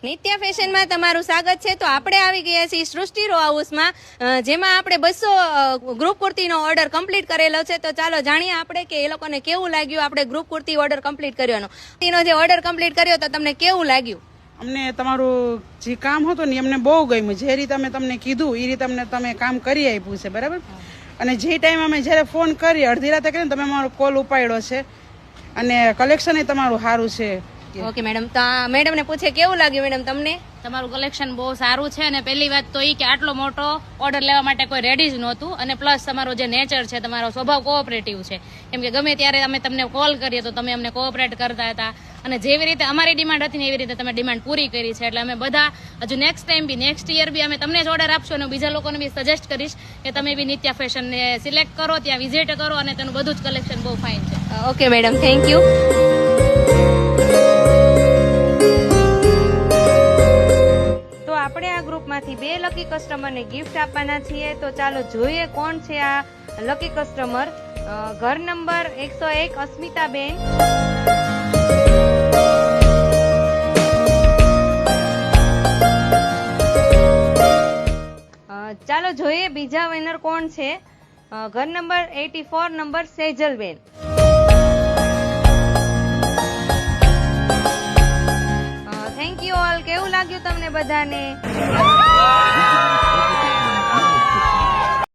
નિત્યા ફેશનમાં તમારું સ્વાગત છે। તો આપણે આવી ગયા છીએ સૃષ્ટિ રો હાઉસમાં, જેમાં આપણે 200 ગ્રુપ કુર્તીનો ઓર્ડર કમ્પ્લીટ કરેલો છે। તો ચાલો જાણીએ આપણે કે એ લોકોને કેવું લાગ્યું આપણે ગ્રુપ કુર્તી ઓર્ડર કમ્પ્લીટ કર્યોનો। એનો જે ઓર્ડર કમ્પ્લીટ કર્યો તો તમને કેવું લાગ્યું? અમને તમારું જે કામ હતું ને અમને બહુ ગમ્યું। જે રીતે અમે તમને કીધું એ રીતે અમને તમે કામ કરી આપ્યું છે, બરાબર। અને જે ટાઈમ અમે જ્યારે ફોન કરી અડધી રાતે કરીને તમે અમારો કોલ ઉપાડ્યો છે અને કલેક્શન એ તમારું સારું છે। ઓકે મેડમ, તો મેડમ ને પૂછે કેવું લાગ્યું મેડમ તમને? તમારું કલેક્શન બહુ સારું છે અને પહેલી વાત તો એ કે આટલો મોટો ઓર્ડર લેવા માટે કોઈ રેડી જ નહોતું અને પ્લસ તમારો જે નેચર છે, તમારો સ્વભાવ કોઓપરેટિવ છે, કેમ કે ગમે ત્યારે અમે તમને કોલ કરીએ તો તમે અમને કોઓપરેટ કરતા હતા અને જેવી રીતે અમારી ડિમાન્ડ હતી ને એવી રીતે તમે ડિમાન્ડ પૂરી કરી છે। એટલે અમે બધા હજુ નેક્સ્ટ ટાઈમ બી નેક્સ્ટ યર બી અમે તમને જ ઓર્ડર આપશો અને બીજા લોકોને બી સજેસ્ટ કરીશ કે તમે બી નિત્યા ફેશનને સિલેક્ટ કરો, ત્યાં વિઝિટ કરો અને તેનું બધું જ કલેક્શન બહુ ફાઇન છે। Okay madam, thank you. આપણે આ ગ્રુપમાંથી 2 લકી કસ્ટમરને ગિફ્ટ આપવાના છીએ। તો ચાલો જોઈએ કોણ છે આ લકી કસ્ટમર। ઘર નંબર 101 અસ્મિતાબેન, ચાલો જોઈએ બીજા વિનર કોણ છે। ઘર number 84 number Sejalben. Thank you all. કેવું લાગ્યું તમને બધાને?